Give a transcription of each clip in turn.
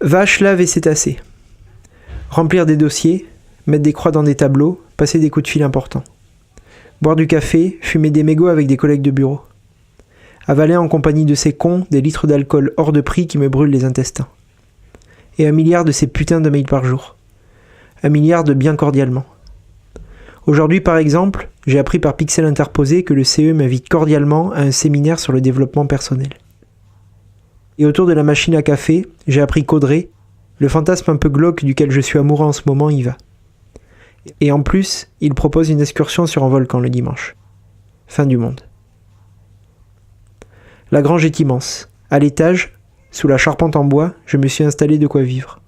Vaches, laves et cétacés. Remplir des dossiers, mettre des croix dans des tableaux, passer des coups de fil importants. Boire du café, fumer des mégots avec des collègues de bureau. Avaler en compagnie de ces cons des litres d'alcool hors de prix qui me brûlent les intestins. Et 1 milliard de ces putains de mails par jour. 1 milliard de bien cordialement. Aujourd'hui, par exemple, j'ai appris par pixel interposé que le CE m'invite cordialement à un séminaire sur le développement personnel. Et autour de la machine à café, j'ai appris qu'Audrey, le fantasme un peu glauque duquel je suis amoureux en ce moment, y va. Et en plus, il propose une excursion sur un volcan le dimanche. Fin du monde. La grange est immense. À l'étage, sous la charpente en bois, je me suis installé de quoi vivre.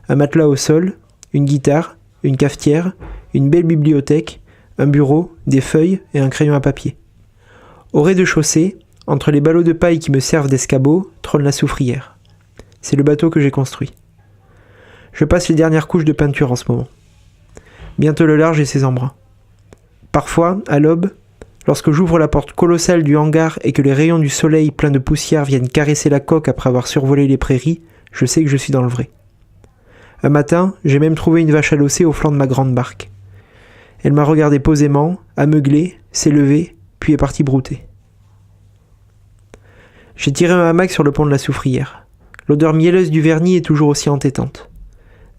Un matelas au sol, une guitare, une cafetière, une belle bibliothèque, un bureau, des feuilles et un crayon à papier. Au rez-de-chaussée, entre les ballots de paille qui me servent d'escabeau, trône la soufrière. C'est le bateau que j'ai construit. Je passe les dernières couches de peinture en ce moment. Bientôt le large et ses embruns. Parfois, à l'aube, lorsque j'ouvre la porte colossale du hangar et que les rayons du soleil pleins de poussière viennent caresser la coque après avoir survolé les prairies, je sais que je suis dans le vrai. Un matin, j'ai même trouvé une vache adossée au flanc de ma grande barque. Elle m'a regardé posément, aveuglé, s'est levée, puis est partie brouter. J'ai tiré un hamac sur le pont de la soufrière. L'odeur mielleuse du vernis est toujours aussi entêtante.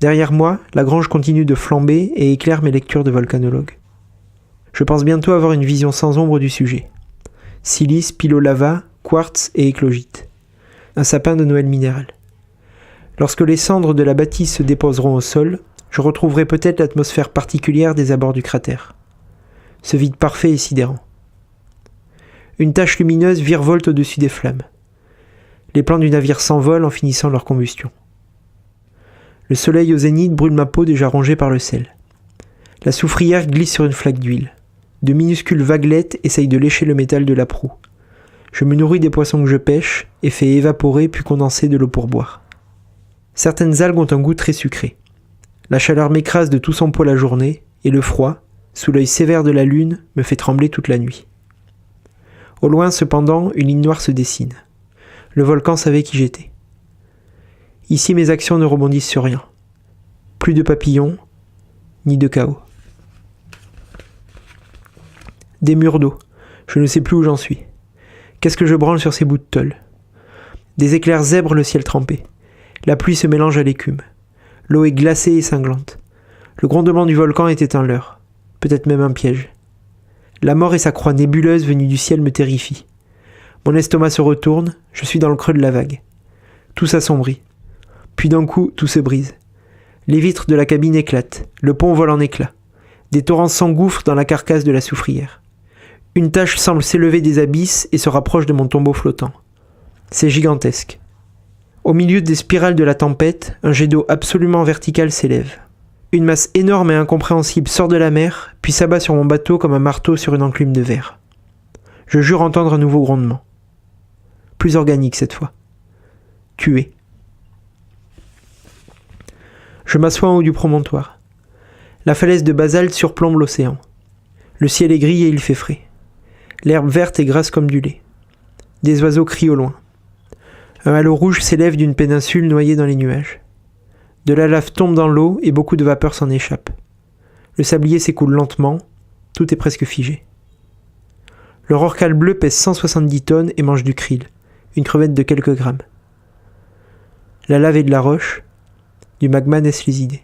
Derrière moi, la grange continue de flamber et éclaire mes lectures de volcanologue. Je pense bientôt avoir une vision sans ombre du sujet. Silice, pilolava, quartz et éclogite. Un sapin de Noël minéral. Lorsque les cendres de la bâtisse se déposeront au sol, je retrouverai peut-être l'atmosphère particulière des abords du cratère. Ce vide parfait et sidérant. Une tache lumineuse virevolte au-dessus des flammes. Les plans du navire s'envolent en finissant leur combustion. Le soleil au zénith brûle ma peau déjà rongée par le sel. La soufrière glisse sur une flaque d'huile. De minuscules vaguelettes essayent de lécher le métal de la proue. Je me nourris des poissons que je pêche et fais évaporer puis condenser de l'eau pour boire. Certaines algues ont un goût très sucré. La chaleur m'écrase de tout son poids la journée et le froid, sous l'œil sévère de la lune, me fait trembler toute la nuit. Au loin, cependant, une ligne noire se dessine. Le volcan savait qui j'étais. Ici, mes actions ne rebondissent sur rien. Plus de papillons, ni de chaos. Des murs d'eau. Je ne sais plus où j'en suis. Qu'est-ce que je branle sur ces bouts de tôle? Des éclairs zèbrent le ciel trempé. La pluie se mélange à l'écume. L'eau est glacée et cinglante. Le grondement du volcan était un leurre. Peut-être même un piège. La mort et sa croix nébuleuse venue du ciel me terrifient. Mon estomac se retourne, je suis dans le creux de la vague. Tout s'assombrit. Puis d'un coup, tout se brise. Les vitres de la cabine éclatent, le pont vole en éclats. Des torrents s'engouffrent dans la carcasse de la soufrière. Une tache semble s'élever des abysses et se rapproche de mon tombeau flottant. C'est gigantesque. Au milieu des spirales de la tempête, un jet d'eau absolument vertical s'élève. Une masse énorme et incompréhensible sort de la mer, puis s'abat sur mon bateau comme un marteau sur une enclume de verre. Je jure entendre un nouveau grondement. Plus organique cette fois. Tué. Je m'assois en haut du promontoire. La falaise de basalte surplombe l'océan. Le ciel est gris et il fait frais. L'herbe verte est grasse comme du lait. Des oiseaux crient au loin. Un halo rouge s'élève d'une péninsule noyée dans les nuages. De la lave tombe dans l'eau et beaucoup de vapeur s'en échappe. Le sablier s'écoule lentement, tout est presque figé. Le rorqual bleu pèse 170 tonnes et mange du krill, une crevette de quelques grammes. La lave est de la roche, du magma naissent les idées.